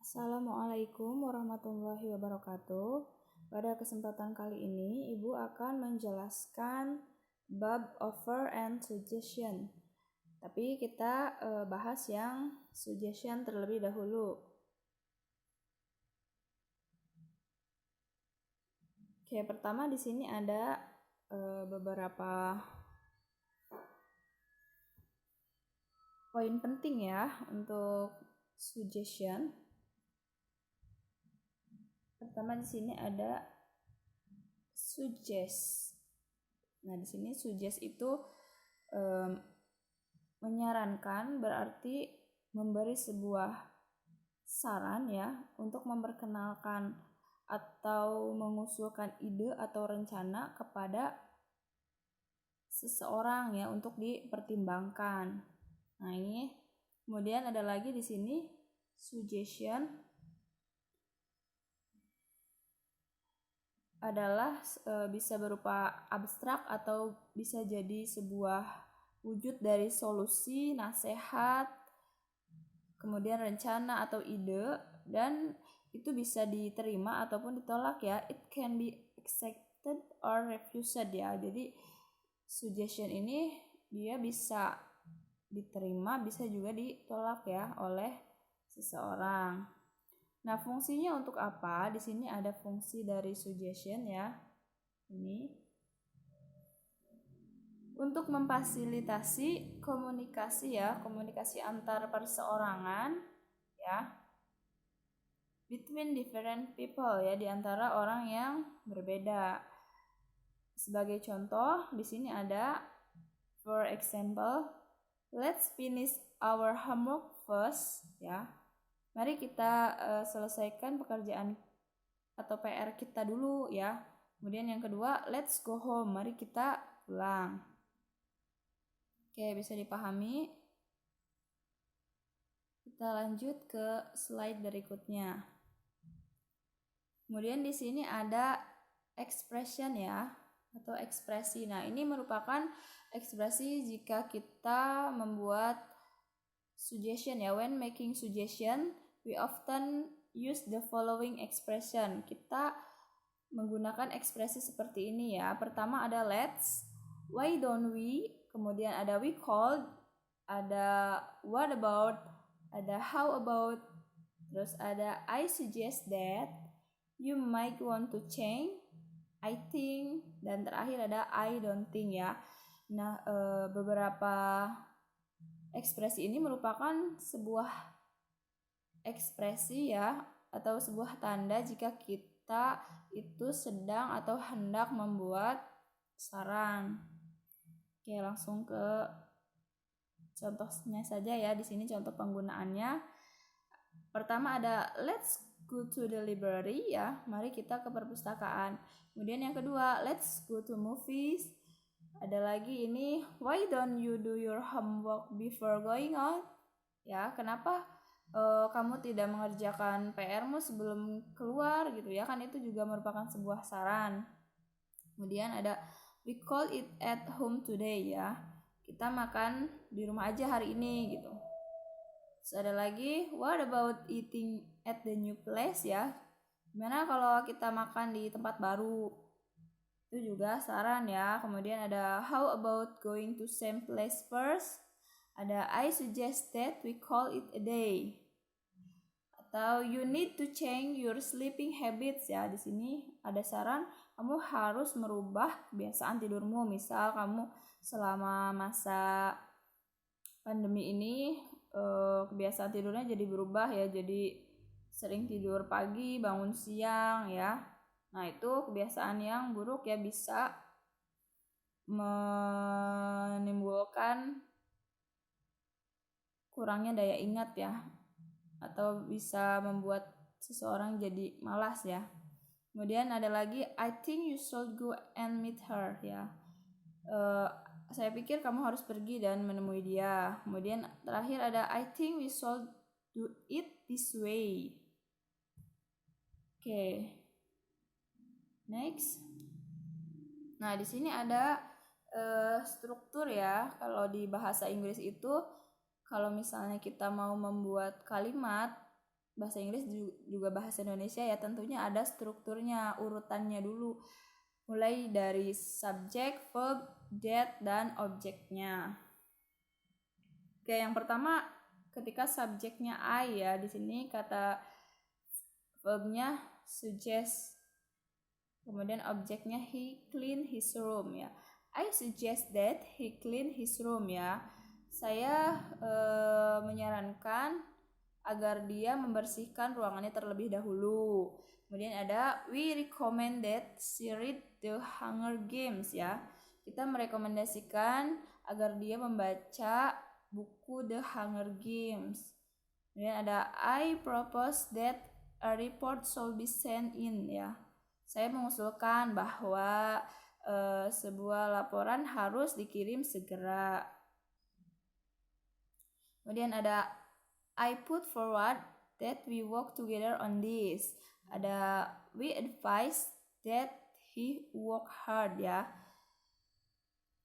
Assalamualaikum warahmatullahi wabarakatuh. Pada kesempatan kali ini, Ibu akan menjelaskan bab offer and suggestion. Tapi kita bahas yang suggestion terlebih dahulu. Oke, pertama di sini ada beberapa poin penting ya untuk suggestion. Pertama di sini ada suggest. Nah, di sini suggest itu menyarankan, berarti memberi sebuah saran ya untuk memperkenalkan atau mengusulkan ide atau rencana kepada seseorang ya untuk dipertimbangkan. Nah, ini kemudian ada lagi di sini suggestion adalah bisa berupa abstrak atau bisa jadi sebuah wujud dari solusi, nasihat, kemudian rencana atau ide, dan itu bisa diterima ataupun ditolak ya. It can be accepted or refused ya. Jadi suggestion ini dia bisa diterima, bisa juga ditolak ya oleh seseorang. Nah, fungsinya untuk apa? Di sini ada fungsi dari suggestion ya. Ini untuk memfasilitasi komunikasi ya, komunikasi antar perseorangan ya. Between different people ya, di antara orang yang berbeda. Sebagai contoh, di sini ada for example, let's finish our homework first ya. Mari kita selesaikan pekerjaan atau PR kita dulu ya. Kemudian yang kedua, let's go home. Mari kita pulang. Oke, bisa dipahami. Kita lanjut ke slide berikutnya. Kemudian di sini ada expression ya, atau ekspresi. Nah, ini merupakan ekspresi jika kita membuat suggestion ya. When making suggestion, we often use the following expression. Kita menggunakan ekspresi seperti ini ya. Pertama ada let's, why don't we, kemudian ada we called, ada what about, ada how about, terus ada I suggest that, you might want to change, I think, dan terakhir ada I don't think ya. Nah, beberapa ekspresi ini merupakan sebuah ekspresi ya, atau sebuah tanda jika kita itu sedang atau hendak membuat saran. Oke, langsung ke contohnya saja ya. Di sini contoh penggunaannya. Pertama ada let's go to the library ya. Mari kita ke perpustakaan. Kemudian yang kedua, let's go to movies. Ada lagi ini, why don't you do your homework before going out? Ya, kenapa kamu tidak mengerjakan PR-mu sebelum keluar gitu ya, kan itu juga merupakan sebuah saran. Kemudian ada we call it at home today ya, kita makan di rumah aja hari ini gitu. Terus ada lagi what about eating at the new place ya, gimana kalau kita makan di tempat baru, itu juga saran ya. Kemudian ada how about going to same place first, ada I suggest that we call it a day, atau you need to change your sleeping habits ya. Di sini ada saran kamu harus merubah kebiasaan tidurmu. Misal kamu selama masa pandemi ini kebiasaan tidurnya jadi berubah ya, jadi sering tidur pagi, bangun siang ya. Nah, itu kebiasaan yang buruk ya, bisa menimbulkan kurangnya daya ingat ya, atau bisa membuat seseorang jadi malas ya. Kemudian ada lagi I think you should go and meet her ya. Saya pikir kamu harus pergi dan menemui dia. Kemudian terakhir ada I think we should do it this way. Oke. Next. Nah, di sini ada struktur ya. Kalau di bahasa Inggris itu, kalau misalnya kita mau membuat kalimat bahasa Inggris juga bahasa Indonesia ya, tentunya ada strukturnya, urutannya dulu. Mulai dari subjek, verb, that, dan objeknya. Oke, yang pertama ketika subjeknya I ya, di sini kata verbnya suggest. Kemudian objeknya he clean his room ya. I suggest that he clean his room ya. Saya menyarankan agar dia membersihkan ruangannya terlebih dahulu. Kemudian ada we recommend that she read the Hunger Games ya. Kita merekomendasikan agar dia membaca buku The Hunger Games. Kemudian ada I propose that a report should be sent in ya. Saya mengusulkan bahwa sebuah laporan harus dikirim segera. Kemudian ada I put forward that we work together on this. Ada we advise that he work hard ya.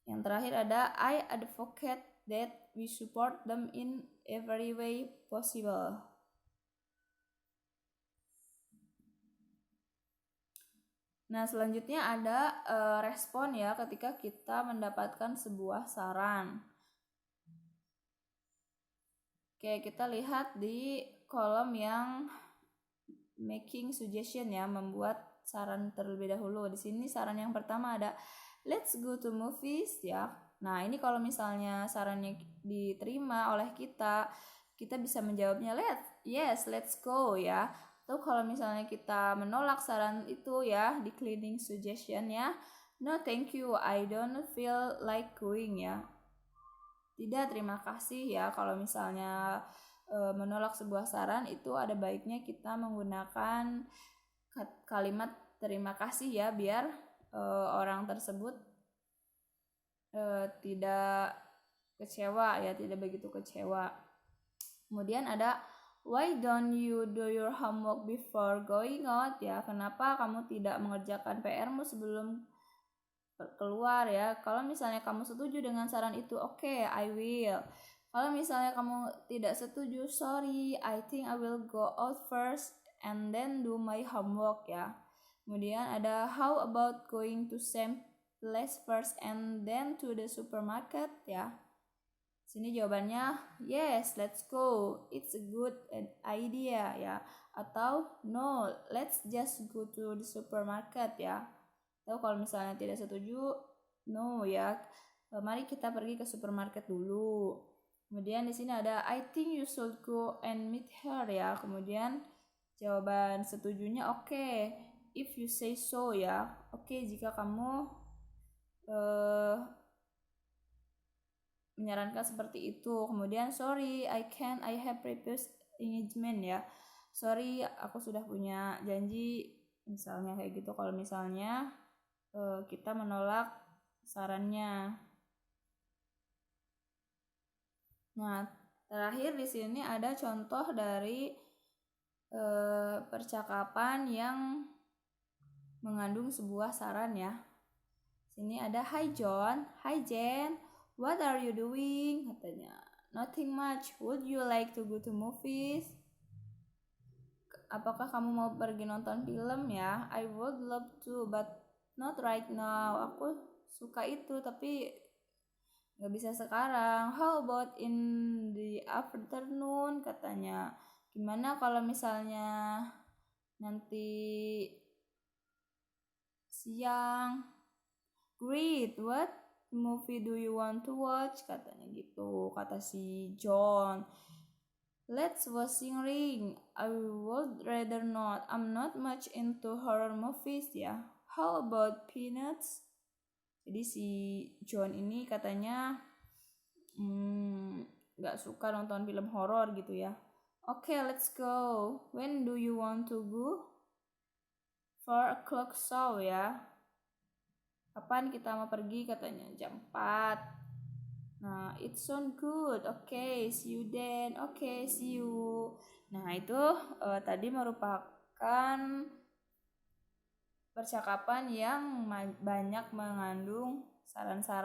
Yang terakhir ada I advocate that we support them in every way possible. Nah, selanjutnya ada respon ya ketika kita mendapatkan sebuah saran. Oke, kita lihat di kolom yang making suggestion ya, membuat saran terlebih dahulu. Di sini saran yang pertama ada let's go to movies ya. Nah, ini kalau misalnya sarannya diterima oleh kita bisa menjawabnya let's go ya. Atau kalau misalnya kita menolak saran itu ya di cleaning suggestion ya, no thank you, I don't feel like going ya. Tidak, terima kasih ya. Kalau misalnya menolak sebuah saran itu ada baiknya kita menggunakan kalimat terima kasih ya, biar orang tersebut tidak kecewa ya, tidak begitu kecewa. Kemudian ada why don't you do your homework before going out ya? Kenapa kamu tidak mengerjakan PR-mu sebelum keluar ya? Kalau misalnya kamu setuju dengan saran itu, okay, I will. Kalau misalnya kamu tidak setuju, sorry, I think I will go out first and then do my homework ya. Kemudian ada how about going to same place first and then to the supermarket ya. Sini jawabannya yes, let's go, it's a good idea ya. Atau no, let's just go to the supermarket ya. Atau kalau misalnya tidak setuju, no ya, mari kita pergi ke supermarket dulu. Kemudian di sini ada I think you should go and meet her ya. Kemudian jawaban setujunya okay, if you say so ya. Oke, jika kamu menyarankan seperti itu. Kemudian sorry, I have previous engagement ya. Sorry, aku sudah punya janji, misalnya kayak gitu. Kalau misalnya kita menolak sarannya. Nah, terakhir di sini ada contoh dari percakapan yang mengandung sebuah saran ya. Sini ada hi John, hi Jen, what are you doing? Katanya, nothing much, would you like to go to movies? Apakah kamu mau pergi nonton film ya? I would love to, but not right now. Aku suka itu, tapi gak bisa sekarang. How about in the afternoon? Katanya, gimana kalau misalnya nanti siang? Great, what movie do you want to watch? Katanya gitu, kata si John. Let's watching Ring. I would rather not. I'm not much into horror movies ya. How about Peanuts? Jadi si John ini katanya gak suka nonton film horor gitu ya. Okay, let's go. When do you want to go? 4 o'clock show ya. Kapan kita mau pergi? Katanya jam 4. Nah, it sound good. Okay, see you then. Okay, see you. Nah, itu tadi merupakan percakapan yang banyak mengandung saran-saran